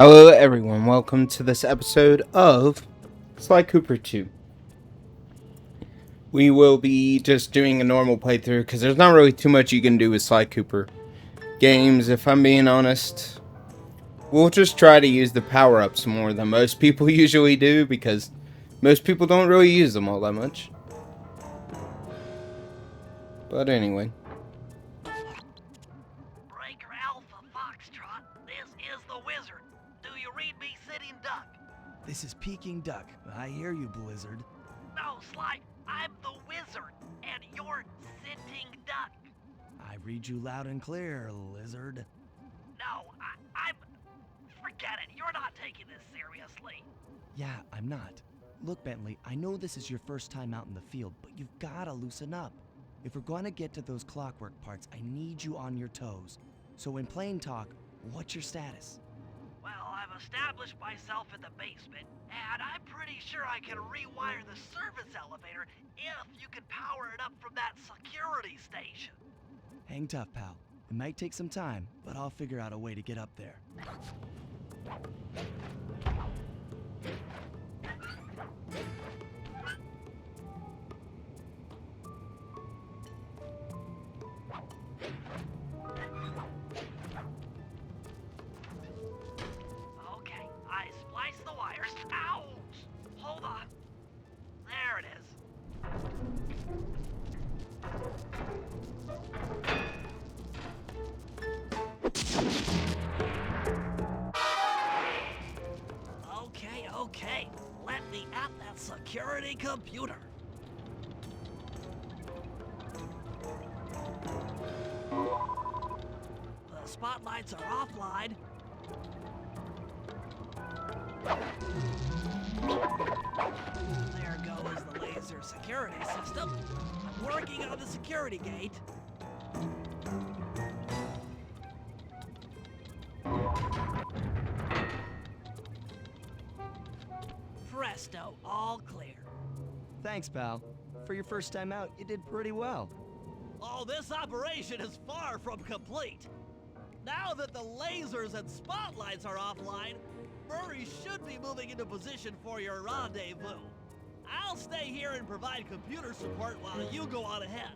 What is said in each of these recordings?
Hello everyone, welcome to this episode of Sly Cooper 2. We will be just doing a normal playthrough because there's not really too much you can do with Sly Cooper games, if I'm being honest. We'll just try to use the power-ups more than most people usually do because most people don't really use them all that much. But anyway. Breaker Alpha Foxtrot, this is the Wizard. Do you read me, Sitting Duck? This is Peking Duck. I hear you, Blizzard. No, Sly, I'm the Wizard, and you're Sitting Duck. I read you loud and clear, Lizard. No, I'm... Forget it, you're not taking this seriously. Yeah, I'm not. Look, Bentley, I know this is your first time out in the field, but you've gotta loosen up. If we're gonna get to those clockwork parts, I need you on your toes. So in plain talk, what's your status? Well, I've established myself in the basement, and I'm pretty sure I can rewire the service elevator if you can power it up from that security station. Hang tough, pal. It might take some time, but I'll figure out a way to get up there. Okay, I spliced the wires. Ouch! Hold on. There it is. Okay. Let me at that security computer. The spotlights are offline. There goes the laser security system. I'm working on the security gate. Presto, all clear. Thanks, pal. For your first time out, you did pretty well. Oh, this operation is far from complete. Now that the lasers and spotlights are offline, Murray should be moving into position for your rendezvous. I'll stay here and provide computer support while you go on ahead.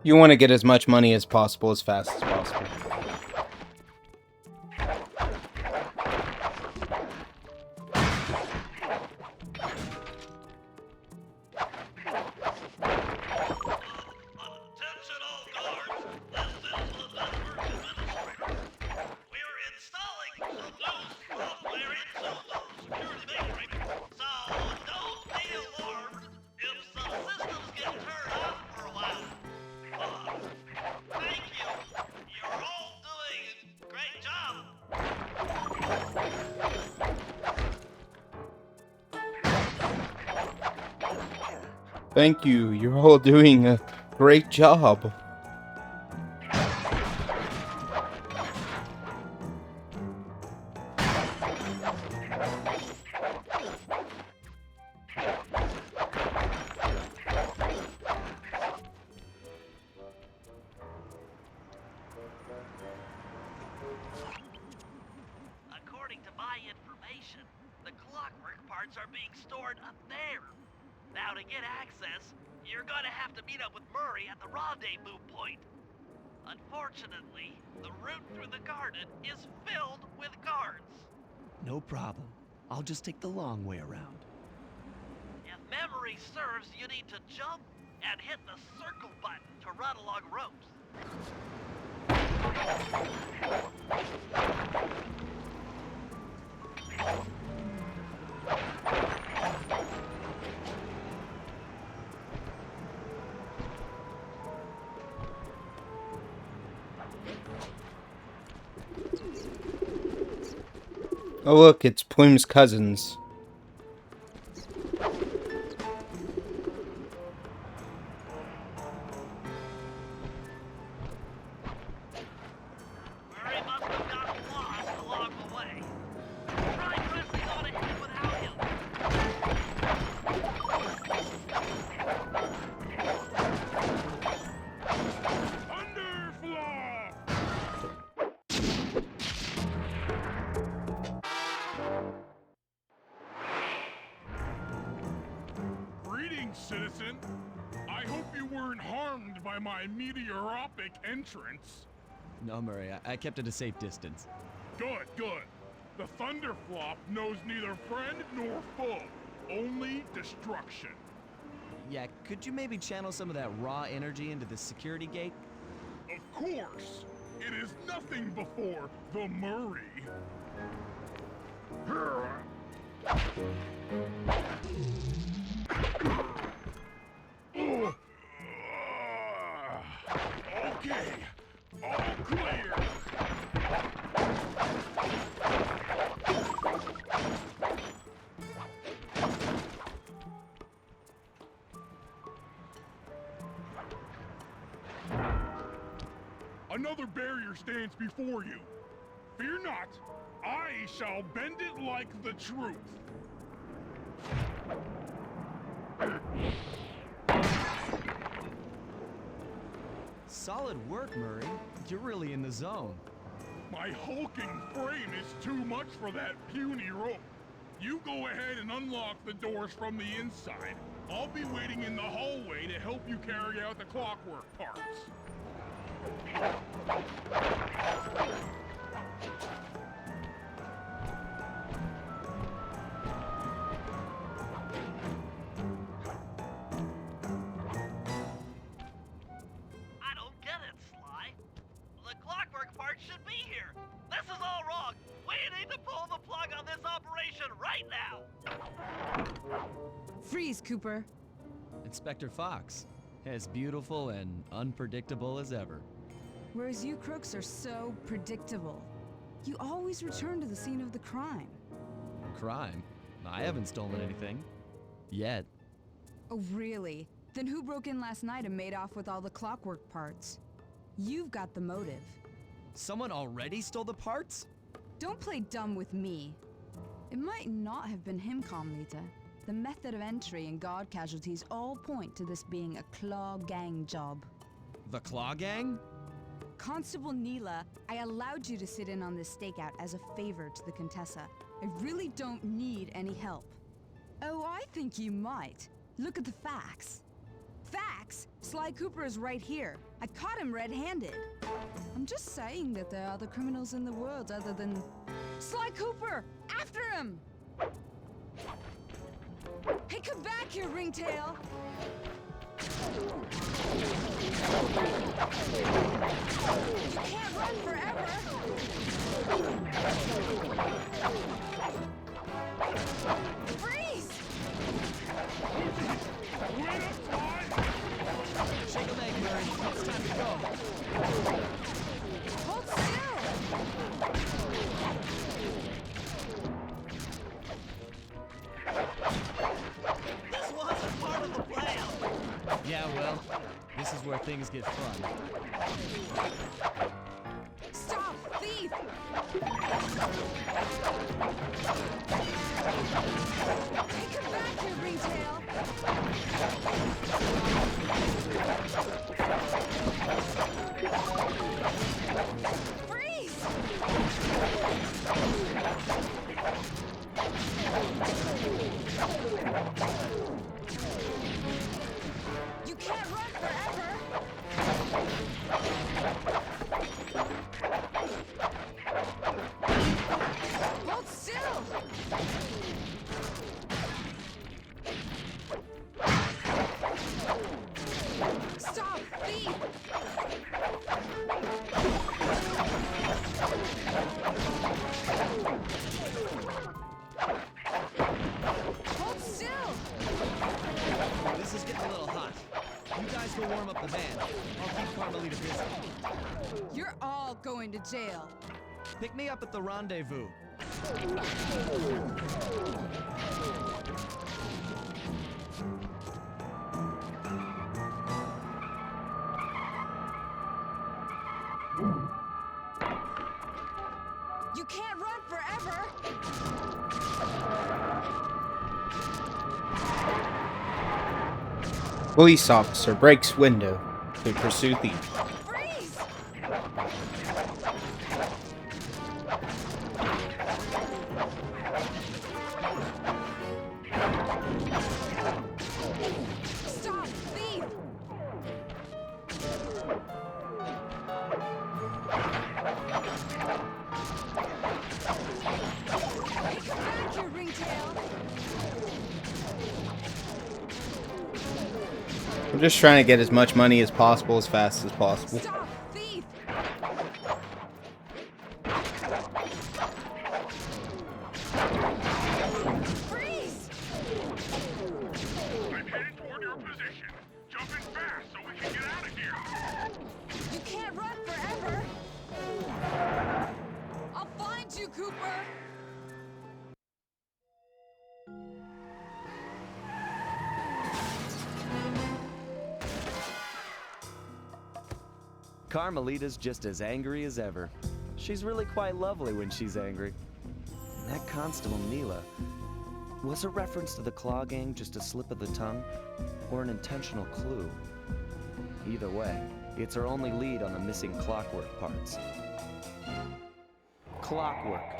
You want to get as much money as possible as fast as possible. Thank you, you're all doing a great job. According to my information, the clockwork parts are being stored up there. Now, to get access, you're gonna have to meet up with Murray at the rendezvous point. Unfortunately, the route through the garden is filled with guards. No problem. I'll just take the long way around. If memory serves, you need to jump and hit the circle button to run along ropes. Oh look, it's Plume's cousins. Murray must have gotten lost along the way. Try pressing on ahead without him. citizen. I hope you weren't harmed by my meteoropic entrance. No, Murray, I kept at a safe distance. Good, good. The Thunderflop knows neither friend nor foe, only destruction. Yeah, could you maybe channel some of that raw energy into the security gate? Of course. It is nothing before the Murray. Okay, all clear. Another barrier stands before you. Fear not, I shall bend it like the truth. Solid work, Murray. You're really in the zone. My hulking frame is too much for that puny rope. You go ahead and unlock the doors from the inside. I'll be waiting in the hallway to help you carry out the clockwork parts. I don't get it, Sly. The clockwork part should be here. This is all wrong. We need to pull the plug on this operation right now. Freeze, Cooper. Inspector Fox, as beautiful and unpredictable as ever. Whereas you crooks are so predictable. You always return to the scene of the crime. Crime? I haven't stolen anything. Yet. Oh, really? Then who broke in last night and made off with all the clockwork parts? You've got the motive. Someone already stole the parts? Don't play dumb with me. It might not have been him, Carmelita. The method of entry and guard casualties all point to this being a Claw Gang job. The Claw Gang? Constable Neela, I allowed you to sit in on this stakeout as a favor to the Contessa. I really don't need any help. Oh, I think you might. Look at the facts. Facts? Sly Cooper is right here. I caught him red-handed. I'm just saying that there are other criminals in the world other than... Sly Cooper! After him! Hey, come back here, Ringtail! You can't run forever! Freeze! Shake a leg, Murray. It's time to go. Hold still! This wasn't part of the plan. Yeah, well, this is where things get fun. Stop, thief! Hey, come back here, Ringtail! Freeze! You can't run forever! Hold still! Stop, thief! Hold still! This is getting a little hot. You guys go warm up the band. I'll keep Carmelita busy. You're all going to jail. Pick me up at the rendezvous. You can't run forever! Police officer breaks window to pursue thief. Freeze! I'm just trying to get as much money as possible, as fast as possible. Stop, thief! Freeze! I'm headed toward your position. Jump in fast so we can get out of here. You can't run forever! I'll find you, Cooper! Carmelita's just as angry as ever. She's really quite lovely when she's angry. And that Constable Neela, was a reference to the Claw Gang just a slip of the tongue, or an intentional clue? Either way, it's our only lead on the missing Clockwork parts. Clockwork.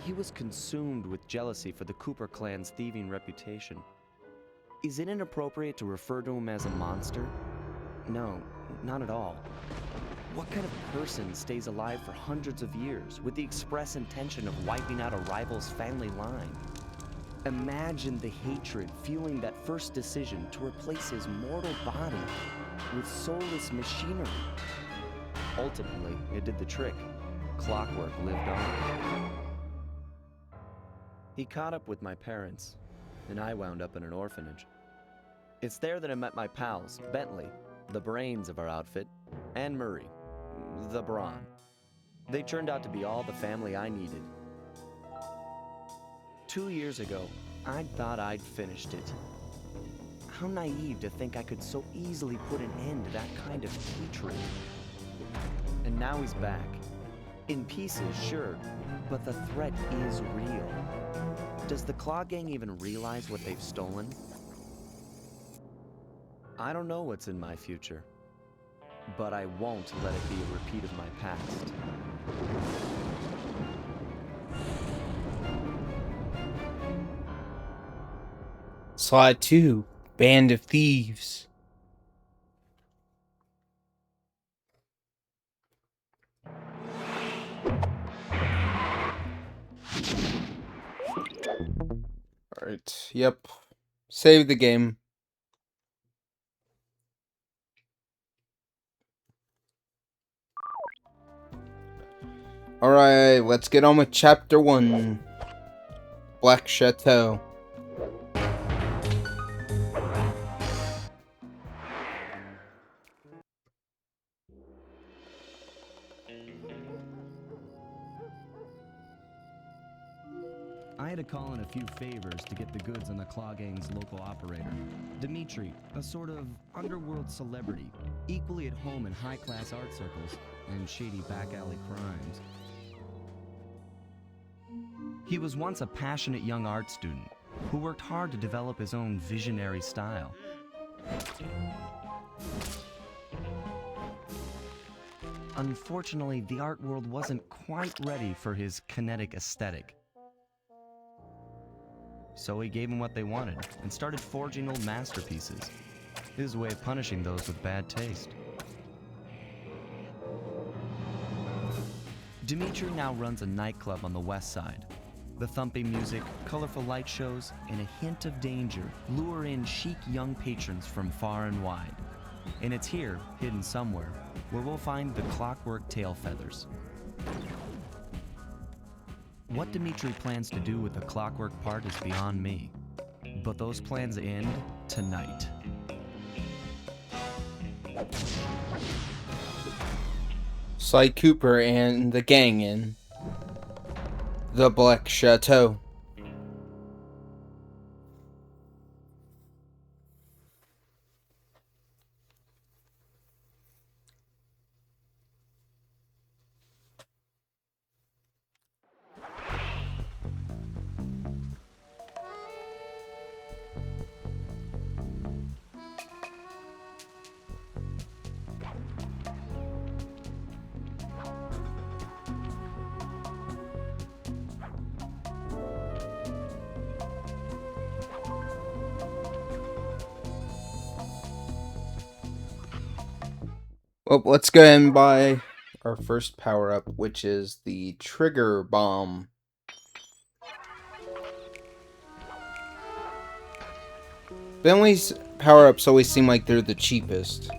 He was consumed with jealousy for the Cooper clan's thieving reputation. Is it inappropriate to refer to him as a monster? No, not at all. What kind of person stays alive for hundreds of years with the express intention of wiping out a rival's family line? Imagine the hatred fueling that first decision to replace his mortal body with soulless machinery. Ultimately, it did the trick. Clockwork lived on. He caught up with my parents, and I wound up in an orphanage. It's there that I met my pals, Bentley, the brains of our outfit, and Murray, the Brawn. They turned out to be all the family I needed. 2 years ago, I thought I'd finished it. How naive to think I could so easily put an end to that kind of hatred. And now he's back. In pieces, sure, but the threat is real. Does the Claw Gang even realize what they've stolen? I don't know what's in my future, but I won't let it be a repeat of my past. Sly 2, Band of Thieves. Alright, yep. Save the game. Alright, let's get on with Chapter 1. Black Chateau. I had to call in a few favors to get the goods on the Claw Gang's local operator, Dimitri, a sort of underworld celebrity, equally at home in high-class art circles and shady back-alley crimes. He was once a passionate young art student who worked hard to develop his own visionary style. Unfortunately, the art world wasn't quite ready for his kinetic aesthetic. So he gave them what they wanted and started forging old masterpieces. His way of punishing those with bad taste. Dimitri now runs a nightclub on the west side. The thumping music, colorful light shows, and a hint of danger lure in chic young patrons from far and wide. And it's here, hidden somewhere, where we'll find the Clockwork tail feathers. What Dimitri plans to do with the Clockwork part is beyond me. But those plans end tonight. Sly Cooper and the gang in the Black Chateau. Well, let's go ahead and buy our first power-up, which is the Trigger Bomb. Bentley's power-ups always seem like they're the cheapest.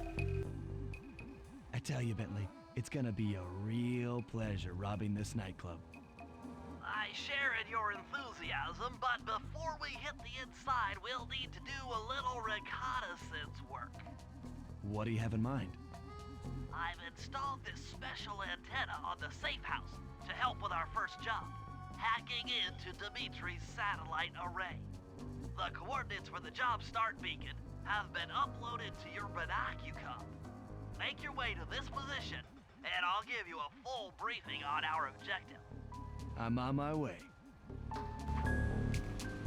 I tell you, Bentley, it's gonna be a real pleasure robbing this nightclub. I share in your enthusiasm, but before we hit the inside, we'll need to do a little reconnaissance work. What do you have in mind? I've installed this special antenna on the safe house to help with our first job, hacking into Dimitri's satellite array. The coordinates for the job start beacon have been uploaded to your binocucom. Make your way to this position, and I'll give you a full briefing on our objective. I'm on my way.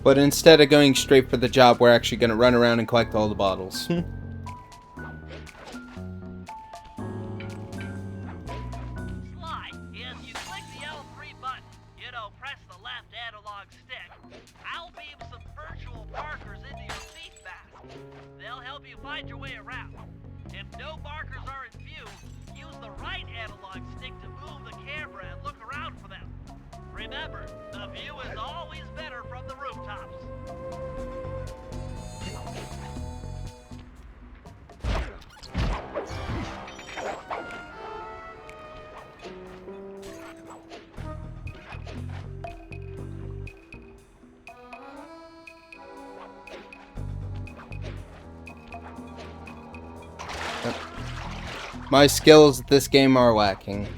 But instead of going straight for the job, we're actually going to run around and collect all the bottles. Sly, if you click the L3 button, press the left analog stick, I'll beam some virtual markers into your seat mask. They'll help you find your way around. If no markers are in view, use the right analog stick to move the camera and look around for them. Remember, the view is always better from the rooftops. My skills at this game are lacking.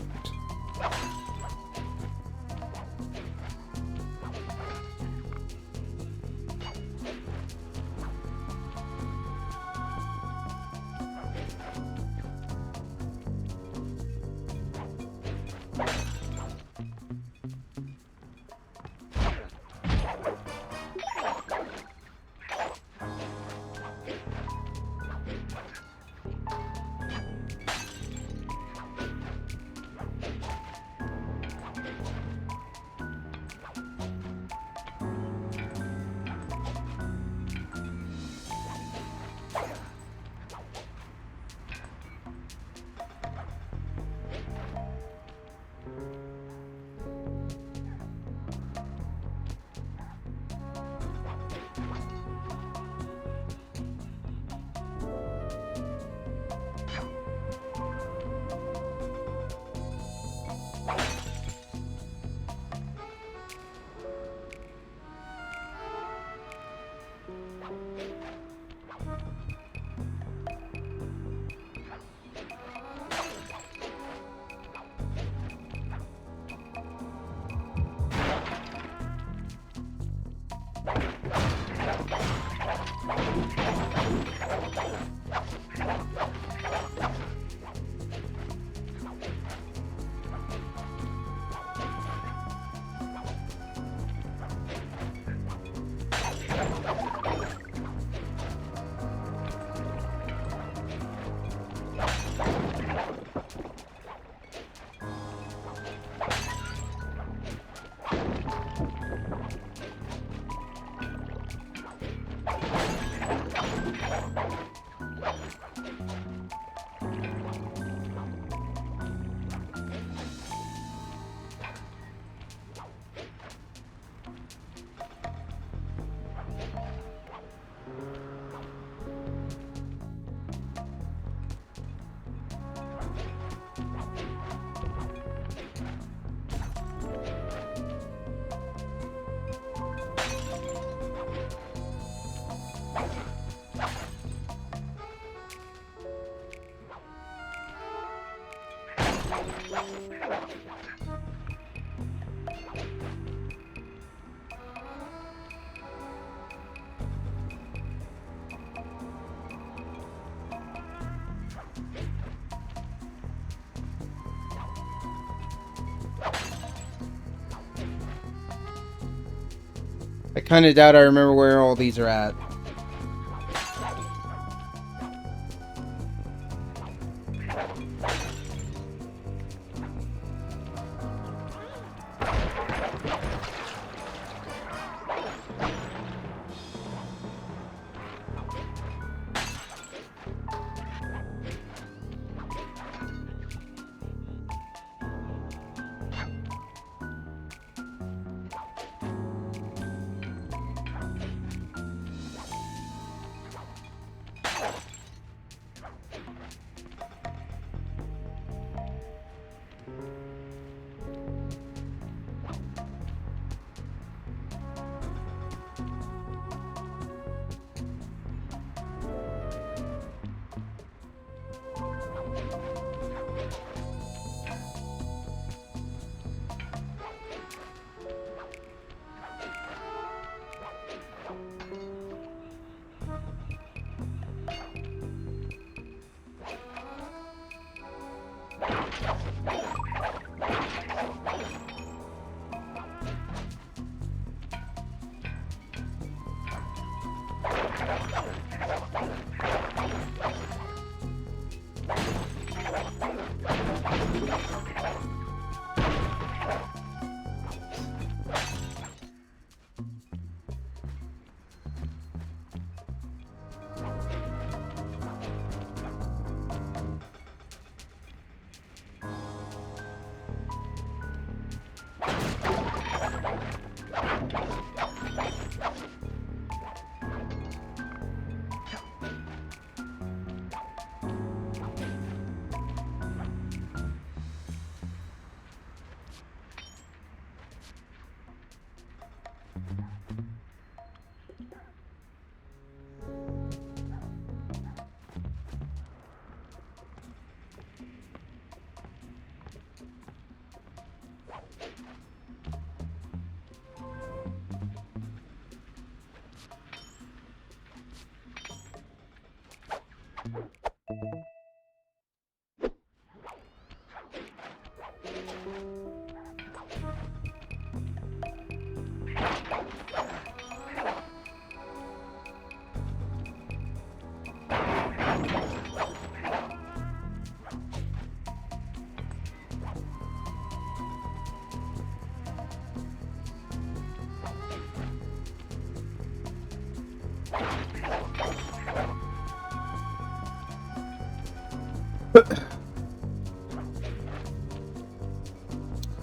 I kind of doubt I remember where all these are at.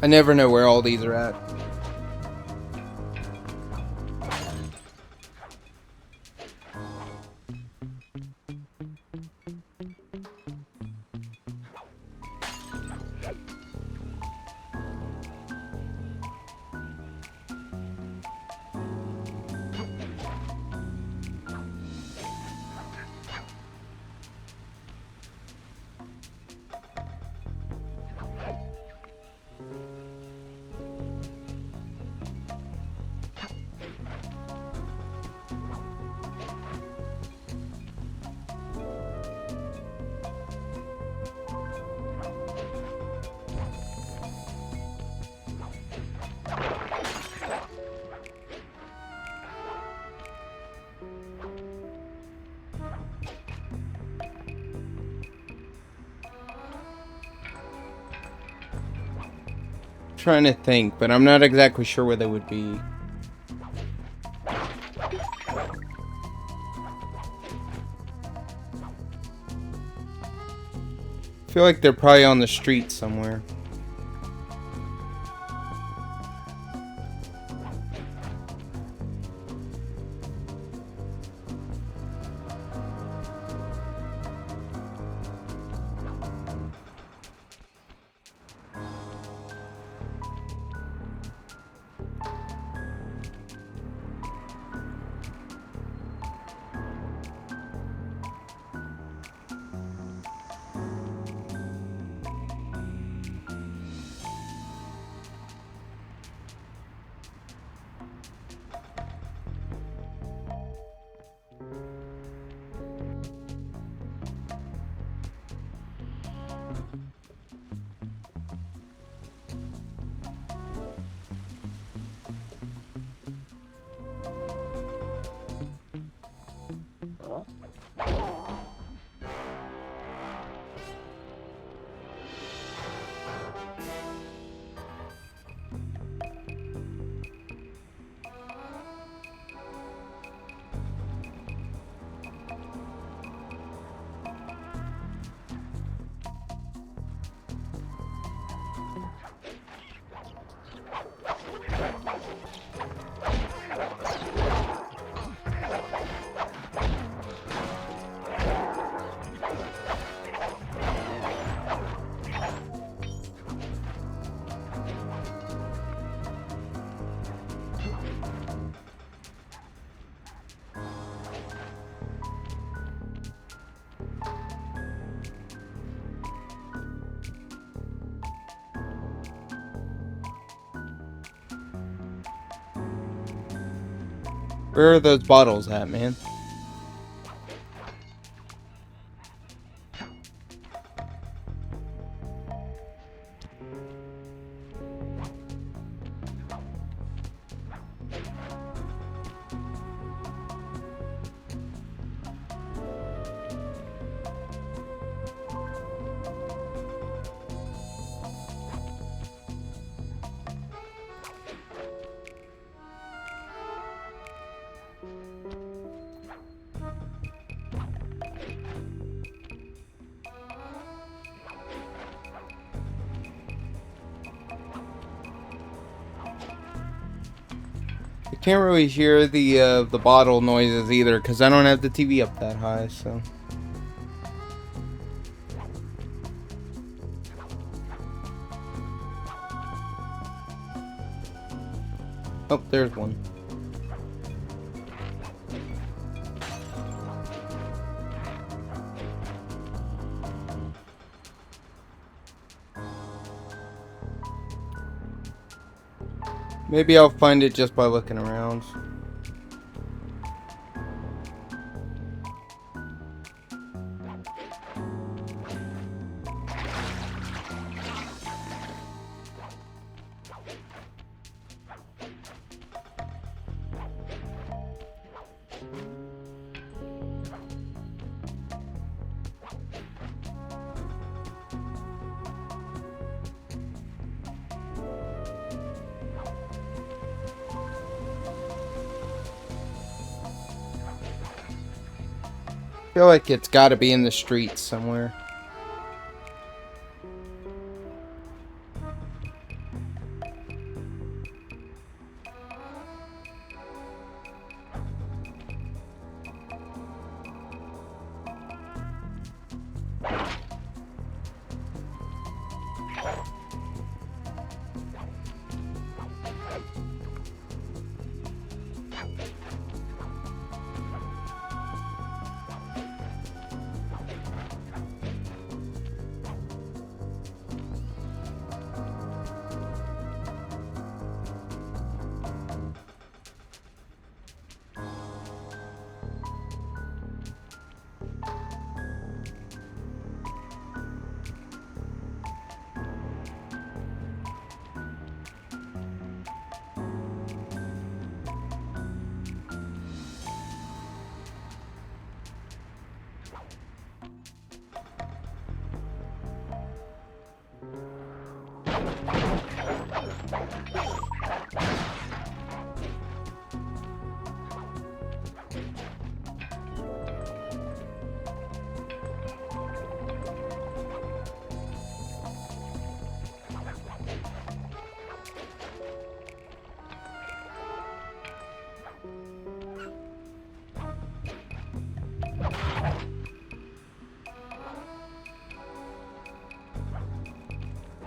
I never know where all these are at. Trying to think, but I'm not exactly sure where they would be. I feel like they're probably on the street somewhere. Where are those bottles at, man? I can't really hear the bottle noises either because I don't have the TV up that high, so. Oh, there's one. Maybe I'll find it just by looking around. feel like it's got to be in the streets somewhere.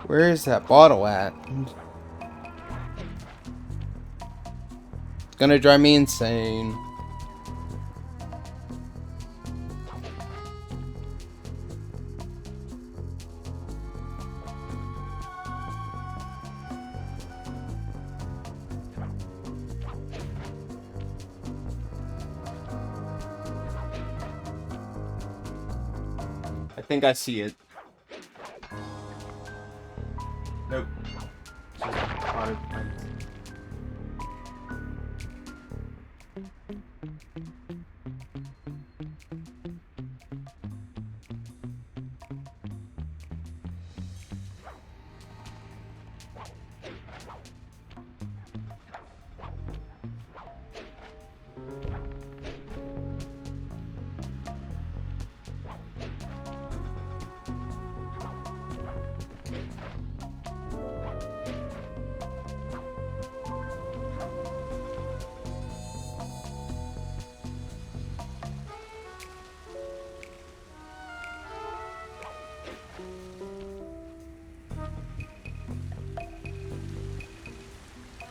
Where is that bottle at? It's gonna drive me insane. I think I see it. Nope.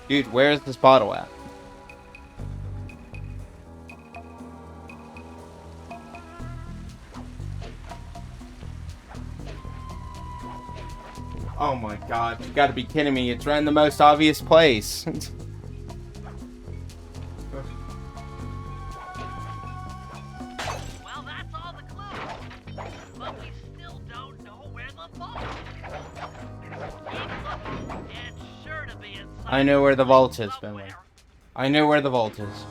Dude, where's this bottle at? Oh my god, you gotta be kidding me. It's right in the most obvious place. Well, that's all the clues. But we still don't know where the vault is. Keep looking. It's sure to be inside. I know where the vault is, somewhere. Bentley. I know where the vault is.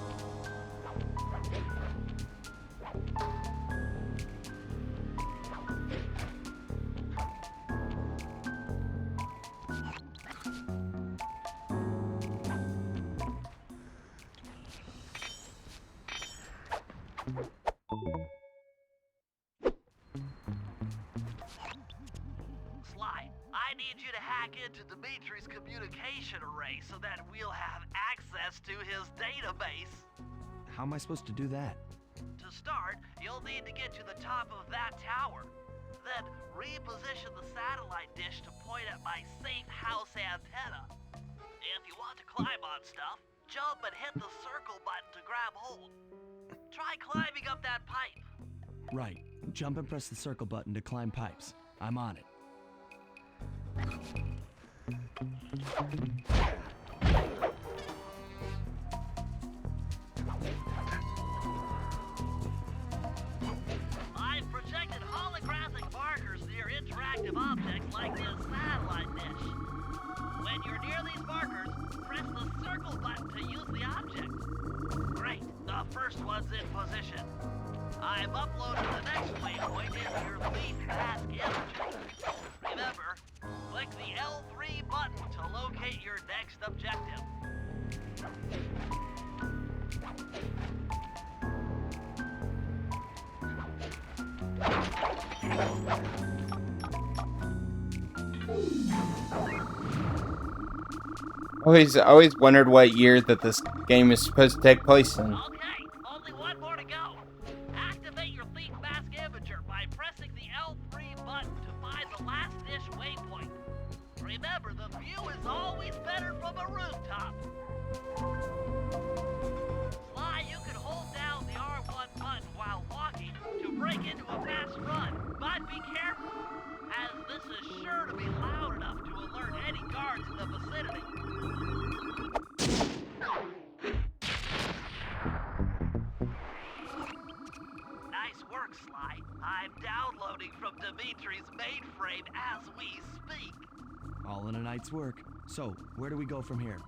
Sly, I need you to hack into Dimitri's communication array so that we'll have access to his database. How am I supposed to do that? To start, you'll need to get to the top of that tower. Then reposition the satellite dish to point at my safe house antenna. If you want to climb on stuff, jump and hit the circle button to grab hold. Try climbing up that pipe. Right. Jump and press the circle button to climb pipes. I'm on it. I've projected holographic markers near interactive objects like this satellite dish. When you're near these markers, press the circle button to use the object. Great, the first one's in position. I've uploaded the next waypoint into your lead task imagery. Remember, click the L3 button to locate your next objective. Always wondered what year that this game is supposed to take place in. Okay, only one more to go. Activate your thief mask imager by pressing the L3 button to find the last dish waypoint. Remember, the view is always better from a rooftop. Sly, you can hold down the R1 button while walking to break into a fast run, but be careful, as this is sure to be loud enough to alert any guards in the vicinity. Nice work, Sly. I'm downloading from Dimitri's mainframe as we speak. All in a night's work. So, where do we go from here?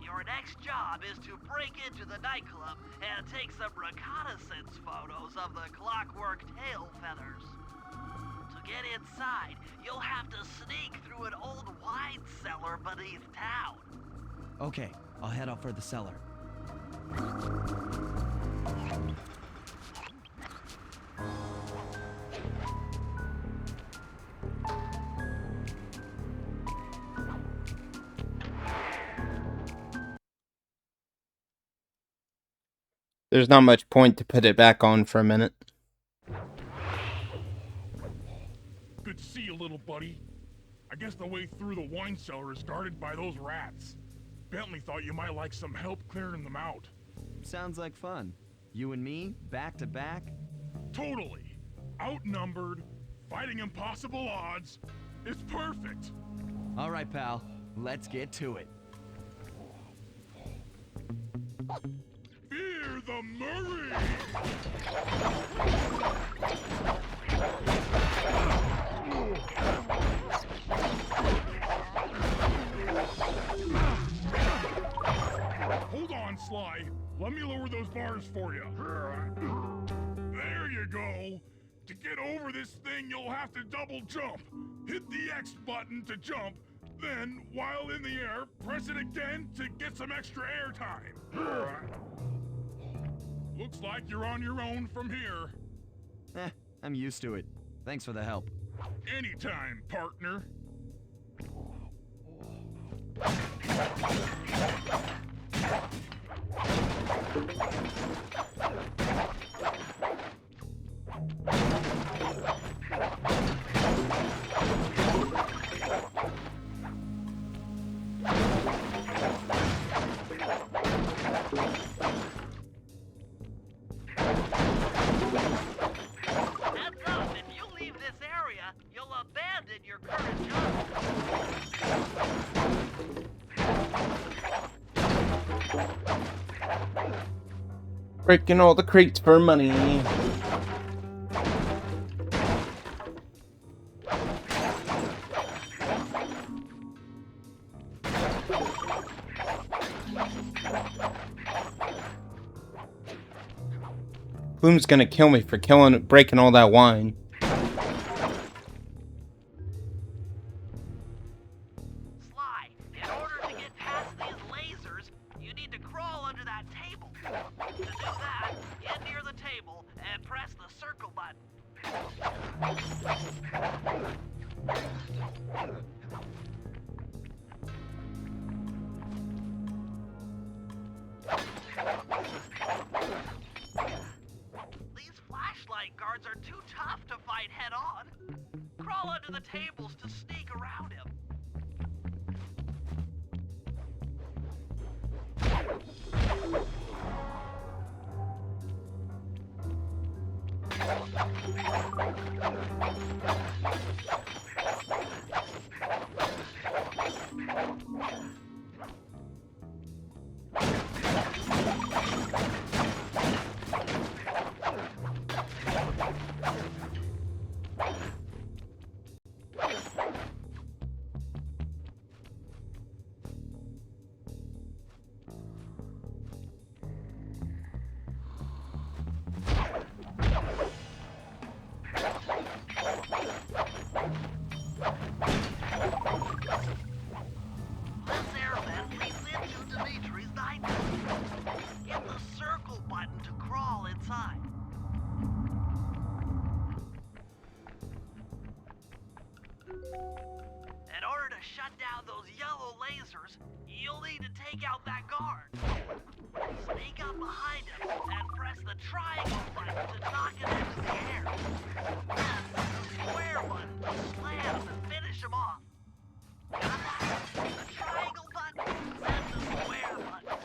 Your next job is to break into the nightclub and take some reconnaissance photos of the clockwork tail feathers. To get inside, you'll have to sneak through an old wine cellar beneath town. Okay, I'll head out for the cellar. There's not much point to put it back on for a minute. Good to see you, little buddy. I guess the way through the wine cellar is guarded by those rats. Bentley thought you might like some help clearing them out. Sounds like fun. You and me, back to back? Totally. Outnumbered, fighting impossible odds. It's perfect. All right, pal. Let's get to it. Fear the Murray! Hold on, Sly. Let me lower those bars for you. There you go. To get over this thing, you'll have to double jump. Hit the X button to jump, then, while in the air, press it again to get some extra air time. Looks like you're on your own from here. I'm used to it. Thanks for the help. Anytime, partner. Heads up, if you leave this area, you'll abandon your current job. Breaking all the crates for money. Bloom's gonna kill me for breaking all that wine. Sly, in order to get past these lasers, you need to crawl under that table. To do that, get near the table and press the circle button. These flashlight guards are too tough to fight head-on. Crawl under the tables to sneak around him. This air vent leads into Dimitri's nightclub. Hit the circle button to crawl inside. shut down those yellow lasers, you'll need to take out that guard. Sneak up behind him and press the triangle button to knock him into the air. Then the square button to slam and finish him off. Got that? The triangle button, then the square button.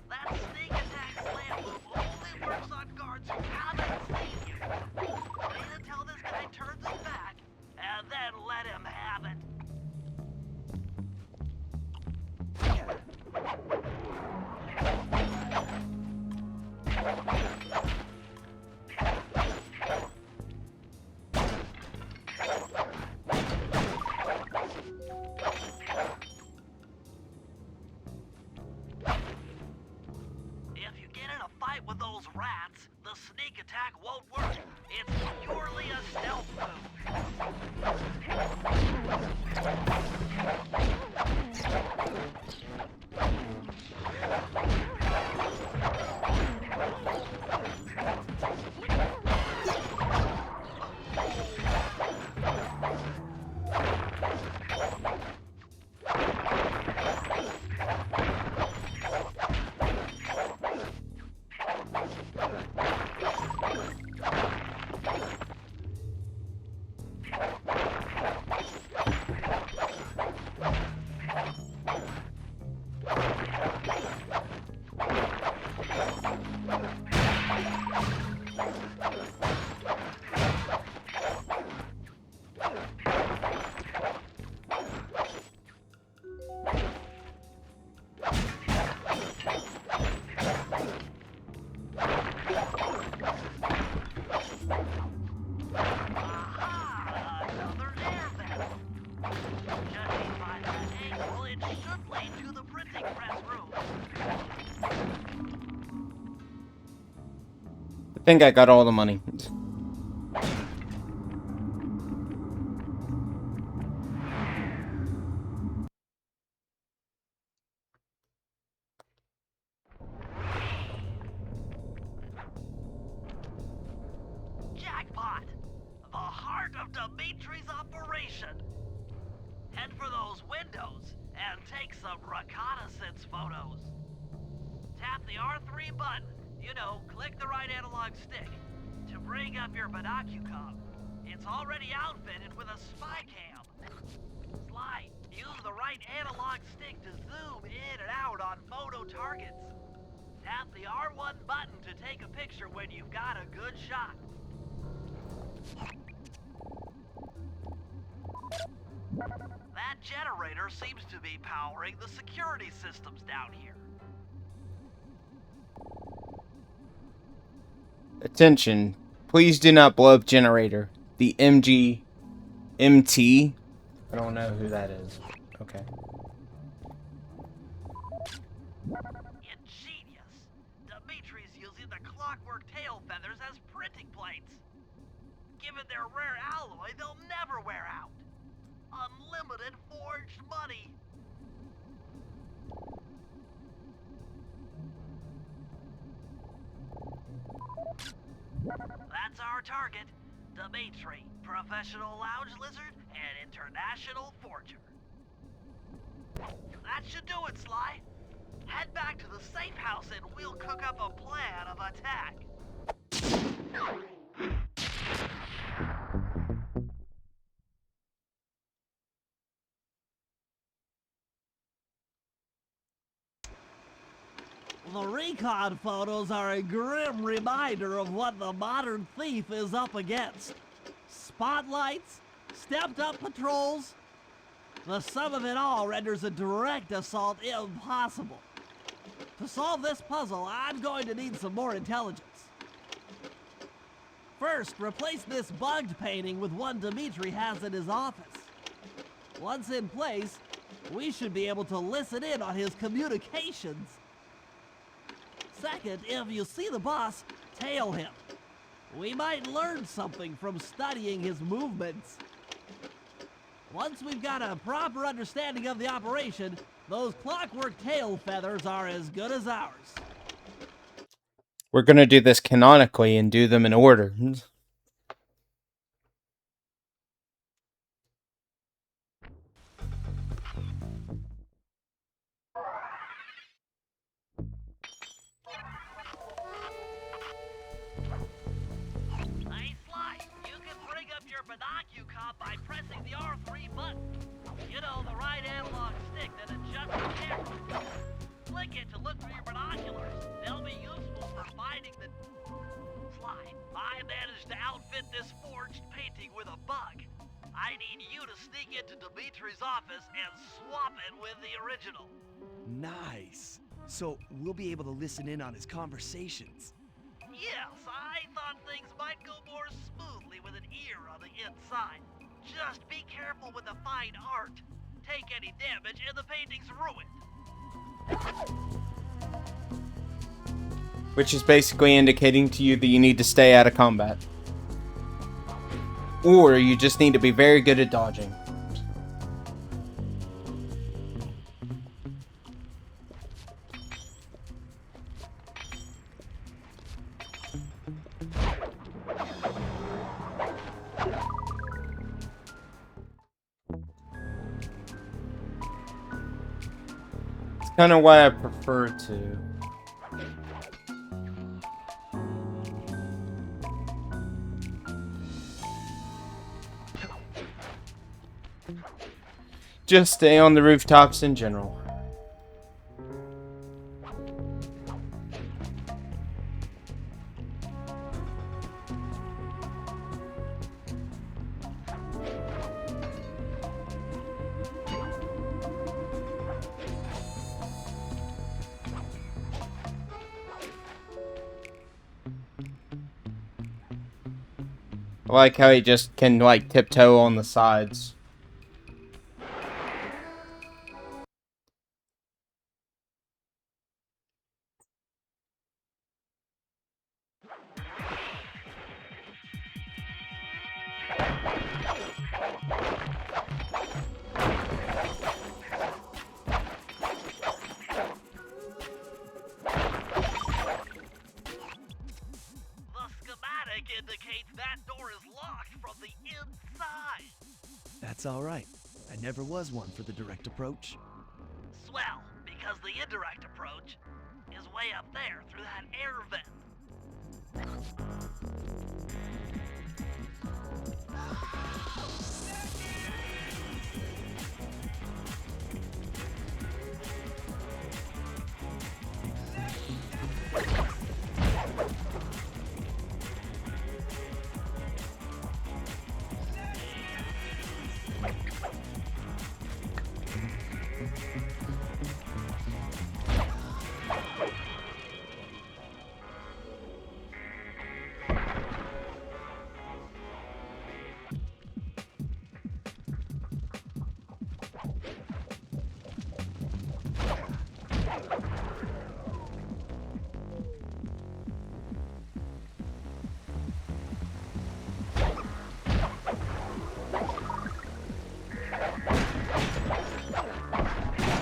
That sneak attack slam move only works on guards who haven't seen you. Wait until this guy turns his back, and then let him have it. If you get in a fight with those rats, the sneak attack won't work. It's purely a stealth I think I got all the money. Jackpot! The heart of Dimitri's operation. Head for those windows and take some reconnaissance photos. Tap the R3 button, you know, click the right analog stick, to bring up your binocucom. It's already outfitted with a spy cam. Sly, use the right analog stick to zoom in and out on photo targets. Tap the R1 button to take a picture when you've got a good shot. That generator seems to be powering the security systems down here. Attention. Please do not blow up generator. The MT. I don't know who that is. Okay. Ingenious. Dimitri's using the clockwork tail feathers as printing plates. Given their rare alloy, they'll never wear out. Unlimited forged money. That's our target. Dimitri, professional lounge lizard and international forger. That should do it, Sly. Head back to the safe house and we'll cook up a plan of attack. The recon photos are a grim reminder of what the modern thief is up against. Spotlights, stepped-up patrols. The sum of it all renders a direct assault impossible. To solve this puzzle, I'm going to need some more intelligence. First, replace this bugged painting with one Dimitri has in his office. Once in place, we should be able to listen in on his communications. Second, if you see the boss, tail him. We might learn something from studying his movements. Once we've got a proper understanding of the operation, those clockwork tail feathers are as good as ours. We're gonna do this canonically and do them in order. Hey, Sly, you can bring up your binocular by pressing the R3 button. You know, the right analog stick that adjusts the camera. Click it to look through your binoculars. They'll be useful for finding the... Sly, I managed to outfit this forged painting with a bug. I need you to sneak into Dimitris' office and swap it with the original. Nice. So we'll be able to listen in on his conversations. Yes, I thought things might go more smoothly with an ear on the inside. Just be careful with the fine art. Take any damage and the painting's ruined. Which is basically indicating to you that you need to stay out of combat. Or you just need to be very good at dodging. It's kind of why I prefer to. Just stay on the rooftops in general. I like how he just can, like, tiptoe on the sides. Indicates that door is locked from the inside. That's all right. I never was one for the direct approach. Swell, because the indirect approach is way up there through that air vent.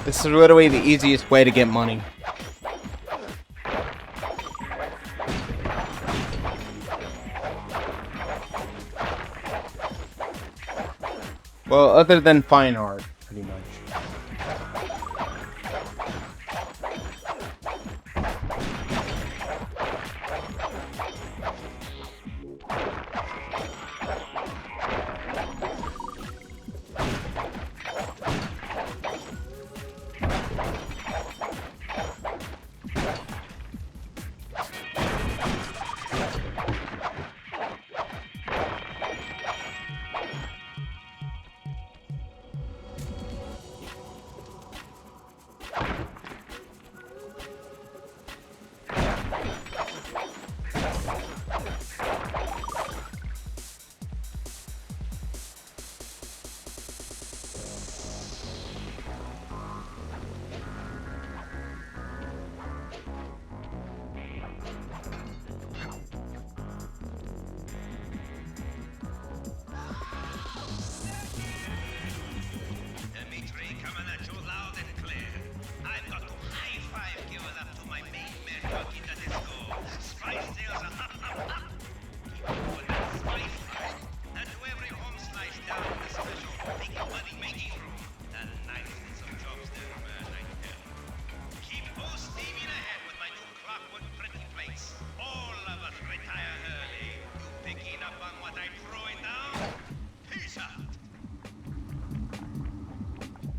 This is literally the easiest way to get money. Well, other than fine art, pretty much.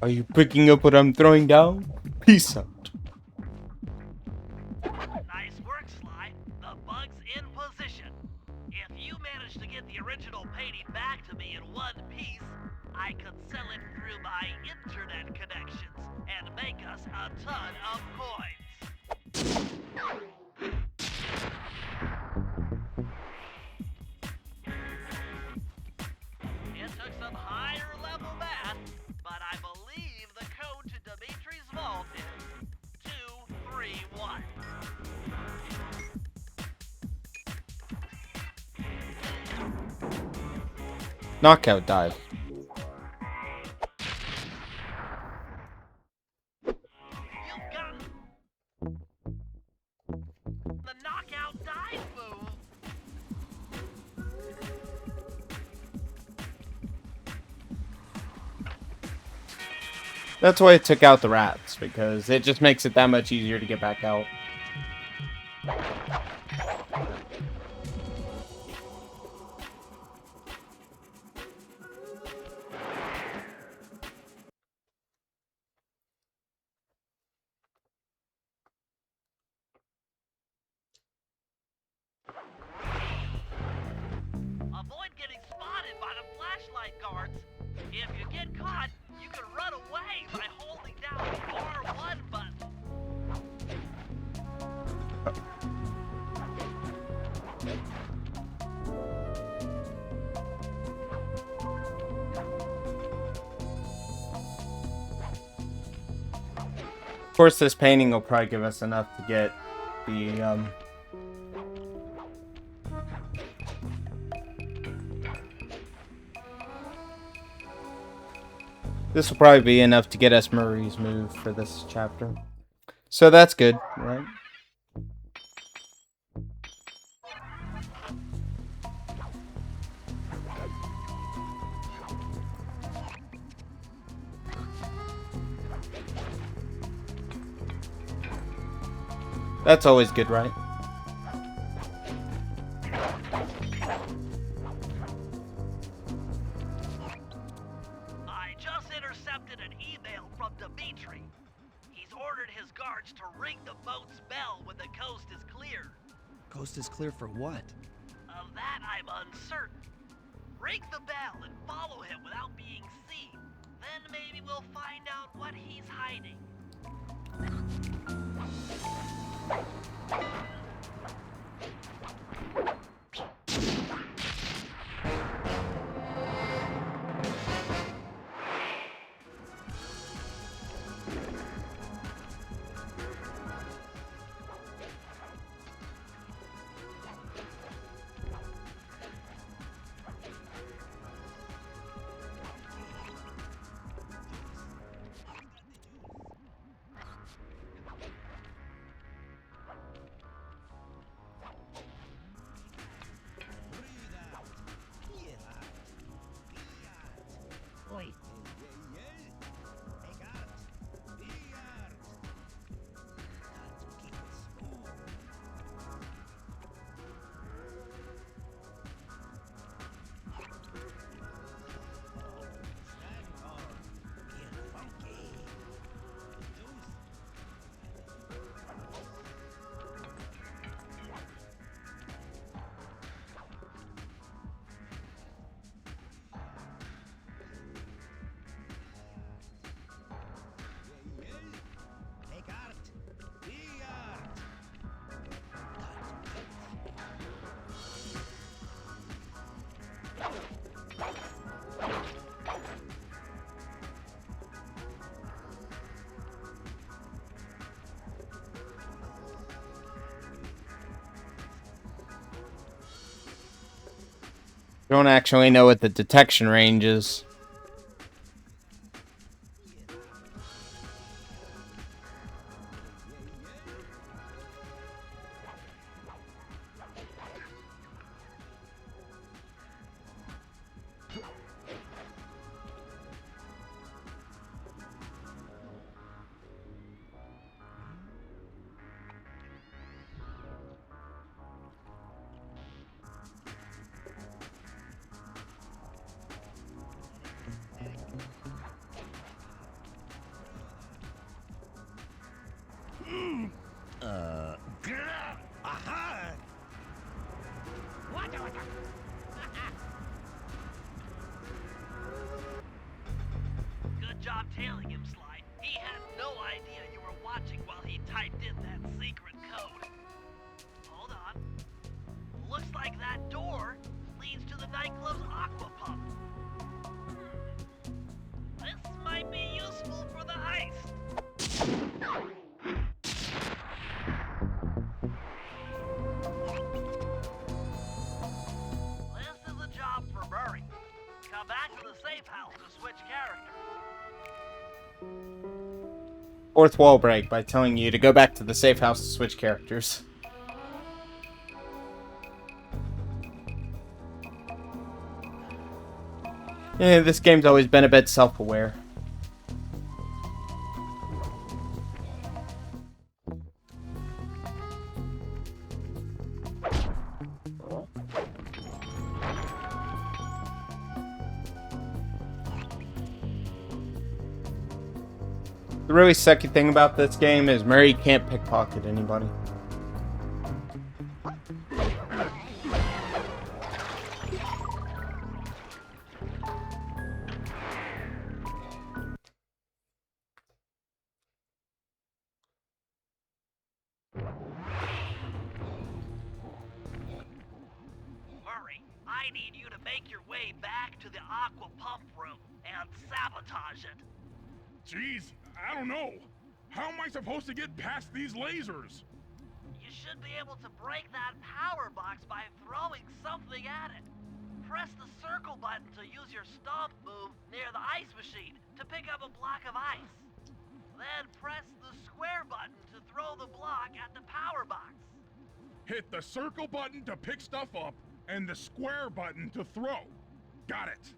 Are you picking up what I'm throwing down? Peace out. Nice work, Sly. The bug's in position. If you manage to get the original painting back to me in one piece, I could sell it through my internet connections and make us a ton of coins. It took some higher level math, but I believe the code to Dimitri's vault is 231. Knockout dive. You've got the knockout dive move. That's why I took out the rats, because it just makes it that much easier to get back out. Avoid getting spotted by the flashlight guards. If you get caught, you can run away by holding down the R1 button. Of course, this painting will probably give us enough to get the, This will probably be enough to get us Murray's move for this chapter. So that's good, right? That's always good, right? I just intercepted an email from Dimitri. He's ordered his guards to ring the boat's bell when the coast is clear. Coast is clear for what? Of that, I'm uncertain. Ring the bell and follow him without being seen. Then maybe we'll find out what he's hiding. Don't actually know what the detection range is. job tailing him, Sly. He had no idea you were watching while he typed in that secret code. Hold on. Looks like that door leads to the nightclub's aqua pump. This might be useful for the heist. This is a job for Murray. Come back to the safe house to switch characters. Fourth wall break by telling you to go back to the safe house to switch characters. Yeah, this game's always been a bit self-aware. The really sucky thing about this game is Murray can't pickpocket anybody. Murray, I need you to make your way back to the aqua pump room and sabotage it. Jeez, I don't know. How am I supposed to get past these lasers? You should be able to break that power box by throwing something at it. Press the circle button to use your stomp move near the ice machine to pick up a block of ice. Then press the square button to throw the block at the power box. Hit the circle button to pick stuff up and the square button to throw. Got it.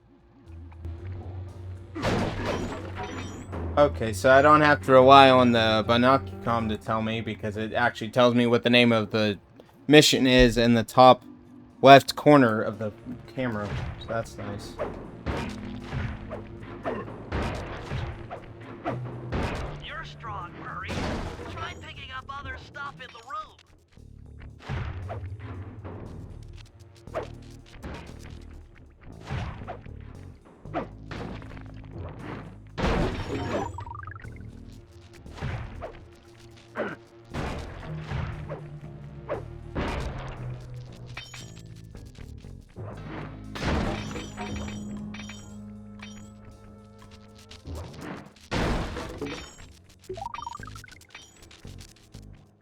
Okay, so I don't have to rely on the Binocucom to tell me, because it actually tells me what the name of the mission is in the top left corner of the camera. So that's nice. You're strong, Murray. Try picking up other stuff in the room.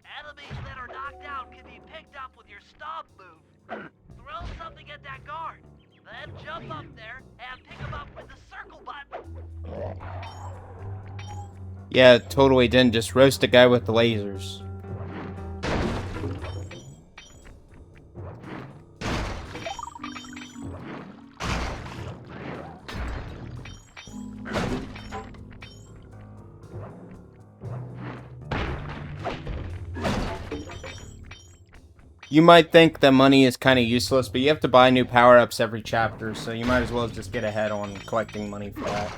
Enemies that are knocked out can be picked up with your stomp move. Throw something at that guard, then jump up there and pick him up with the circle button. Yeah, totally didn't just roast a guy with the lasers. You might think that money is kind of useless, but you have to buy new power-ups every chapter, so you might as well just get ahead on collecting money for that.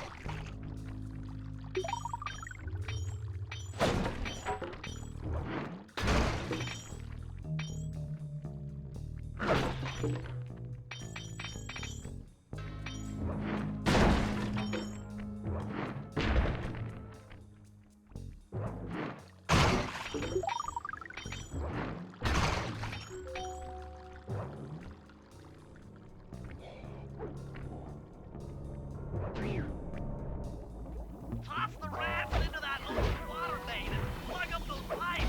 Toss the rats into that old water main and plug up those pipes.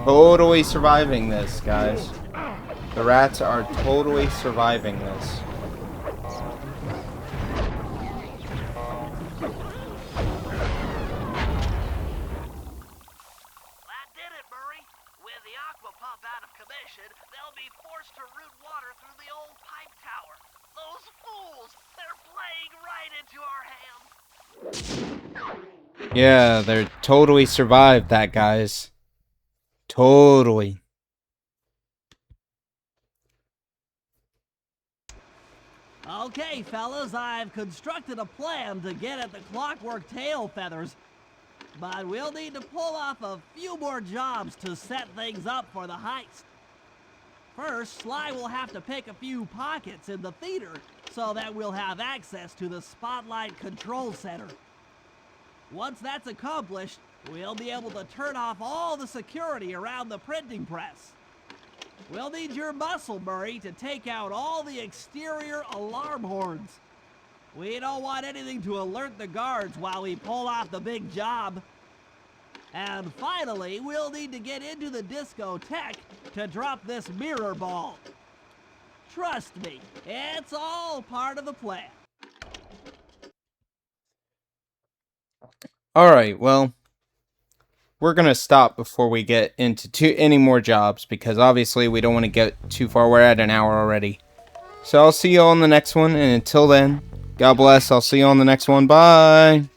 Totally surviving this, guys. The rats are totally surviving this. That did it, Murray. With the aqua pump out of commission, they'll be forced to route water through the old pipe tower. Those fools! They're playing right into our hands. Yeah, they're totally survived that, guys. Totally. Okay, fellas, I've constructed a plan to get at the clockwork tail feathers. but we'll need to pull off a few more jobs to set things up for the heist. First, Sly will have to pick a few pockets in the theater so that we'll have access to the Spotlight Control Center. Once that's accomplished, we'll be able to turn off all the security around the printing press. We'll need your muscle, Murray, to take out all the exterior alarm horns. We don't want anything to alert the guards while we pull off the big job. And finally, we'll need to get into the discotheque to drop this mirror ball. Trust me, it's all part of the plan. Alright, well, we're going to stop before we get into any more jobs, because obviously we don't want to get too far. We're at an hour already. So I'll see you all in the next one, and until then, God bless. I'll see you on the next one. Bye!